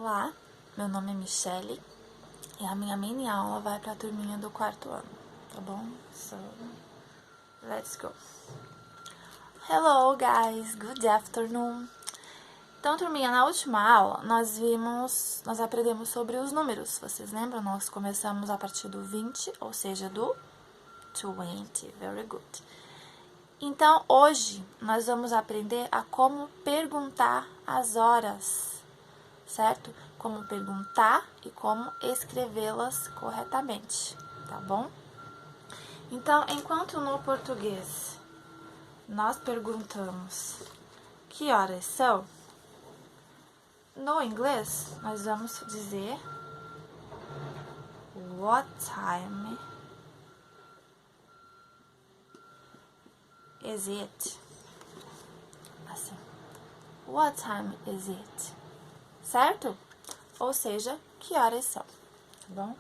Olá, meu nome é Michelle e a minha mini aula vai para a turminha do 4º ano, tá bom? So, let's go. Hello guys, good afternoon. Então, turminha, na última aula nós aprendemos sobre os números, vocês lembram? Nós começamos a partir do 20, ou seja, do 20, very good. Então, hoje nós vamos aprender a como perguntar as horas, certo? Como perguntar e como escrevê-las corretamente, tá bom? Então, enquanto no português nós perguntamos que horas são, no inglês nós vamos dizer what time is it? Assim, what time is it? Certo? Ou seja, que horas são, tá bom?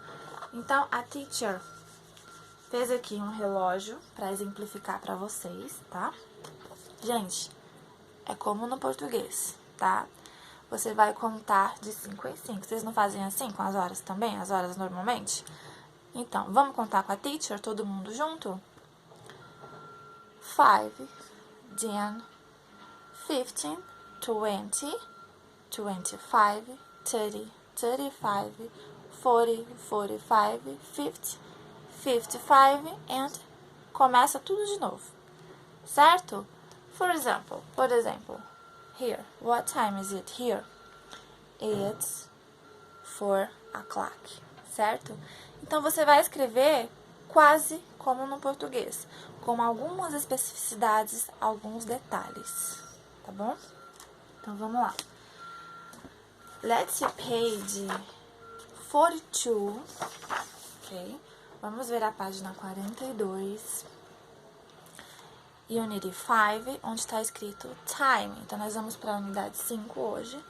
Então, a teacher fez aqui um relógio para exemplificar para vocês, tá? Gente, é como no português, tá? Você vai contar de 5 em 5. Vocês não fazem assim com as horas também? As horas normalmente? Então, vamos contar com a teacher, todo mundo junto? 5, 10, 15, 20, 25, 30, 35, 40, 45, 50, 55, and começa tudo de novo, certo? Por exemplo, here, what time is it here? It's 4 o'clock, certo? Então, você vai escrever quase como no português, com algumas especificidades, alguns detalhes, tá bom? Então, vamos lá. Let's see page 42, ok? Vamos ver a página 42. Unity 5, onde está escrito time. Então, nós vamos para a unidade 5 hoje.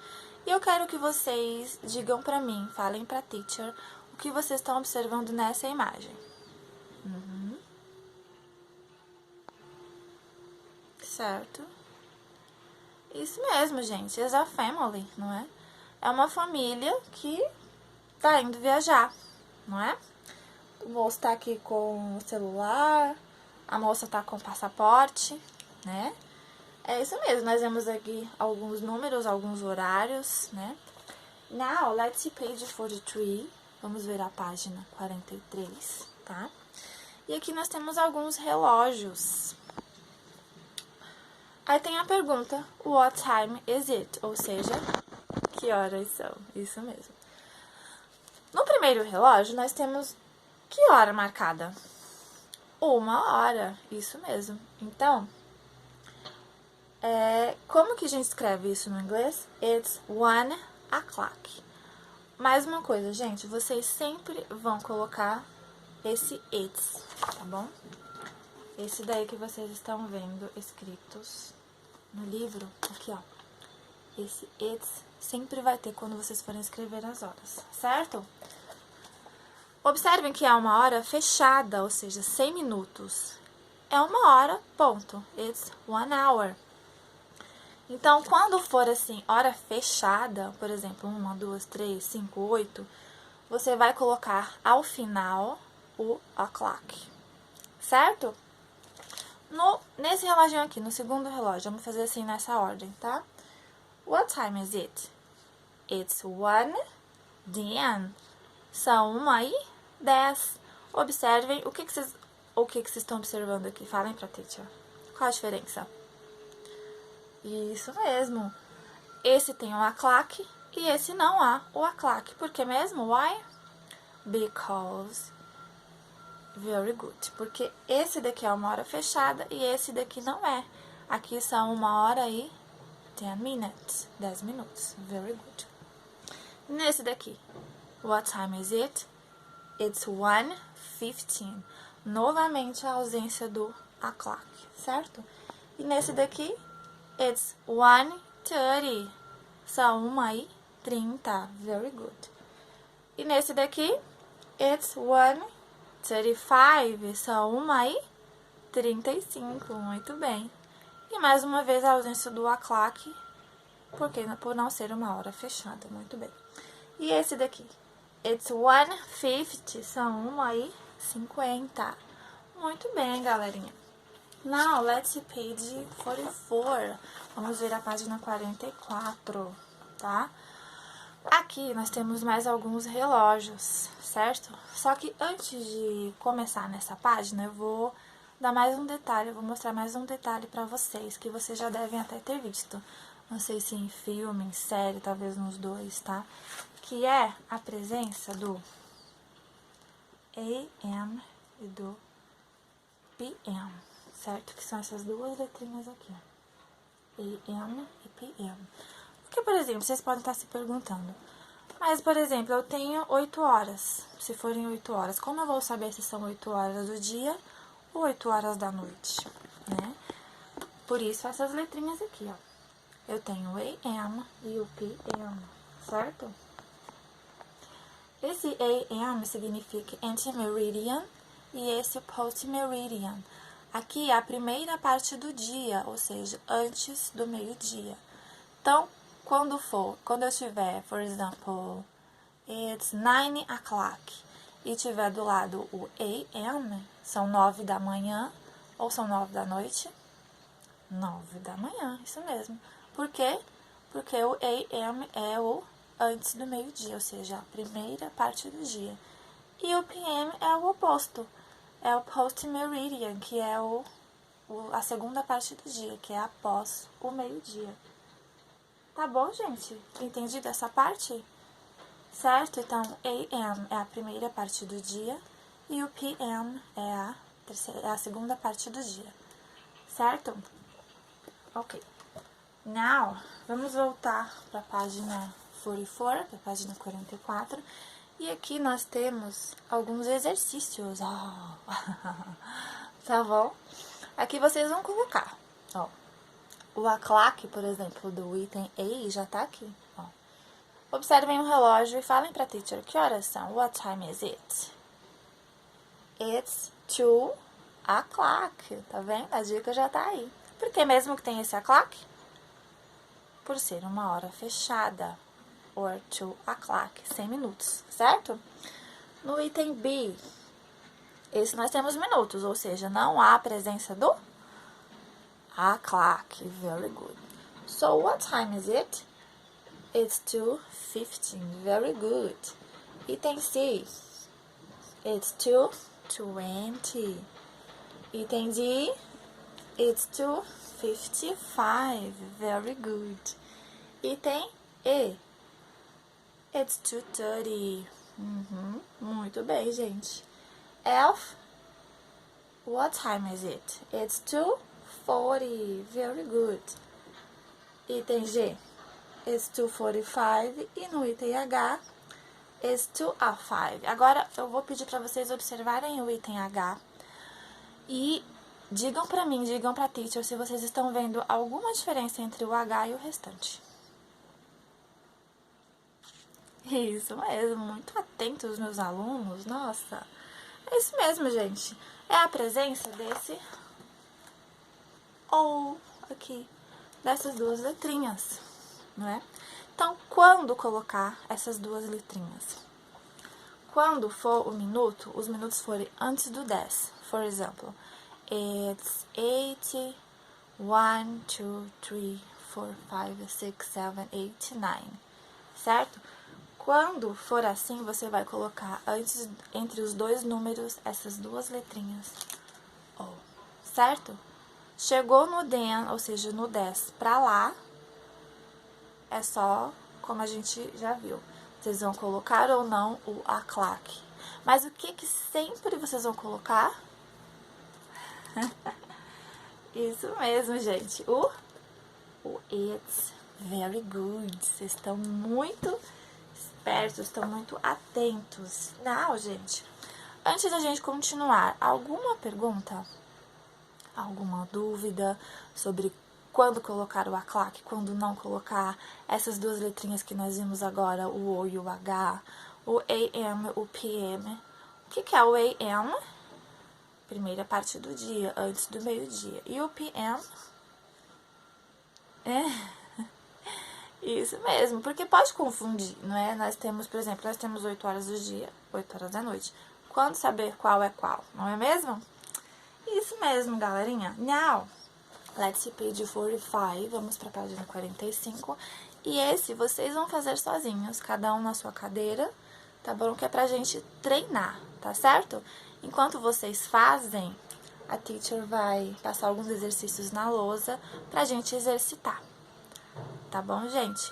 E eu quero que vocês digam para mim, falem para a teacher, o que vocês estão observando nessa imagem. Certo? Isso mesmo, gente. It's a family, não é? É uma família que tá indo viajar, não é? O moço tá aqui com o celular, a moça tá com o passaporte, né? É isso mesmo, nós vemos aqui alguns números, alguns horários, né? Now, let's see page 43. Vamos ver a página 43, tá? E aqui nós temos alguns relógios. Aí tem a pergunta, what time is it? Ou seja, que horas são? Isso mesmo. No primeiro relógio, nós temos que hora marcada? 1h, isso mesmo. Então, como que a gente escreve isso no inglês? It's 1 o'clock. Mais uma coisa, gente, vocês sempre vão colocar esse it's, tá bom? Esse daí que vocês estão vendo escritos no livro, aqui, ó. Esse it's sempre vai ter quando vocês forem escrever as horas, certo? Observem que é uma hora fechada, ou seja, 100 minutos. É 1h, ponto. It's 1 hour. Então, quando for assim, hora fechada, por exemplo, 1, 2, 3, 5, 8, você vai colocar ao final o o'clock, certo? Nesse reloginho aqui, no segundo relógio, vamos fazer assim nessa ordem, tá? What time is it? It's 1:10. São 1h10. Observem o que vocês estão observando aqui. Falem pra teacher. Qual a diferença? Isso mesmo. Esse tem o o'clock e esse não há o o'clock. Por que mesmo? Why? Because. Very good. Porque esse daqui é uma hora fechada e esse daqui não é. Aqui são 1h e 10 minutes. 10 minutos. Very good. Nesse daqui. What time is it? It's 1:15. Novamente a ausência do o'clock, certo? E nesse daqui, it's 1:30. São 1h30. Very good. E nesse daqui, it's 1:35. São 1h35. Muito bem. E mais uma vez a ausência do o'clock por não ser uma hora fechada. Muito bem. E esse daqui? It's 1:50, são 1:50. Muito bem, galerinha. Now, let's see page 44. Vamos ver a página 44, tá? Aqui nós temos mais alguns relógios, certo? Só que antes de começar nessa página, eu vou dar mais um detalhe, eu vou mostrar mais um detalhe pra vocês, que vocês já devem até ter visto. Não sei se em filme, em série, talvez nos dois, tá? Que é a presença do AM e do PM, certo? Que são essas duas letrinhas aqui, ó. AM e PM. Porque, por exemplo, vocês podem estar se perguntando, mas, por exemplo, eu tenho 8 horas, se forem 8 horas, como eu vou saber se são 8 horas do dia ou 8 horas da noite, né? Por isso, essas letrinhas aqui, ó. Eu tenho o AM e o PM, certo? Esse AM significa antemeridian e esse postmeridian. Aqui é a primeira parte do dia, ou seja, antes do meio-dia. Então, quando eu tiver, por exemplo, it's 9 o'clock, e tiver do lado o AM, são 9 da manhã, ou são 9 da noite? 9 da manhã, isso mesmo. Por quê? Porque o AM é o antes do meio-dia, ou seja, a primeira parte do dia. E o PM é o oposto, é o post-meridian, que é a segunda parte do dia, que é após o meio-dia. Tá bom, gente? Entendido essa parte? Certo? Então, AM é a primeira parte do dia e o PM é a segunda parte do dia. Certo? Ok. Now, vamos voltar para a página 44, para a página 44. E aqui nós temos alguns exercícios. Oh. Tá bom? Aqui vocês vão colocar, ó. O o'clock, por exemplo, do item A já tá aqui, ó. Observem o relógio e falem pra teacher, que horas são? What time is it? It's 2 o'clock, tá vendo? A dica já tá aí. Por que mesmo que tem esse o'clock? Por ser uma hora fechada, or 2 o'clock, 100 minutos, certo? No item B, esse nós temos minutos, ou seja, não há a presença do o'clock. Very good. So, what time is it? It's 2:15. Very good. Item C, it's 2:20. Item D, it's 2:55. Very good. Item E, it's 2:30. Muito bem, gente. F, what time is it? It's 2:40. Very good. Item G, it's 2:45. E no item H, it's 2:05. Agora, eu vou pedir para vocês observarem o item H e digam para mim, digam para a teacher se vocês estão vendo alguma diferença entre o H e o restante. Isso mesmo, muito atentos meus alunos, nossa. É isso mesmo, gente. É a presença desse ou aqui, dessas duas letrinhas, não é? Então, quando colocar essas duas letrinhas? Quando for o minuto, os minutos forem antes do 10. For example, it's 80, 1, 2, 3, 4, 5, 6, 7, 8, 9. Certo? Quando for assim, você vai colocar antes, entre os dois números, essas duas letrinhas. Oh, certo? Chegou no 10, ou seja, no 10 pra lá, é só como a gente já viu. Vocês vão colocar ou não o o'clock. Mas o que sempre vocês vão colocar? Isso mesmo, gente. O it's. Very good. Vocês estão muito espertos, estão muito atentos. Não, gente. Antes da gente continuar, alguma pergunta? Alguma dúvida sobre quando colocar o o'clock, quando não colocar essas duas letrinhas que nós vimos agora, o O e o H, o AM, o PM. O que é o AM? Primeira parte do dia, antes do meio-dia. E o PM Isso mesmo, porque pode confundir, não é? Nós temos, por exemplo, nós temos 8 horas do dia, 8 horas da noite. Quando saber qual é qual, não é mesmo? Isso mesmo, galerinha. Now, let's see page 45, vamos para a página 45. E esse vocês vão fazer sozinhos, cada um na sua cadeira, tá bom? Que é pra gente treinar, tá certo? Enquanto vocês fazem, a teacher vai passar alguns exercícios na lousa pra gente exercitar. Tá bom, gente?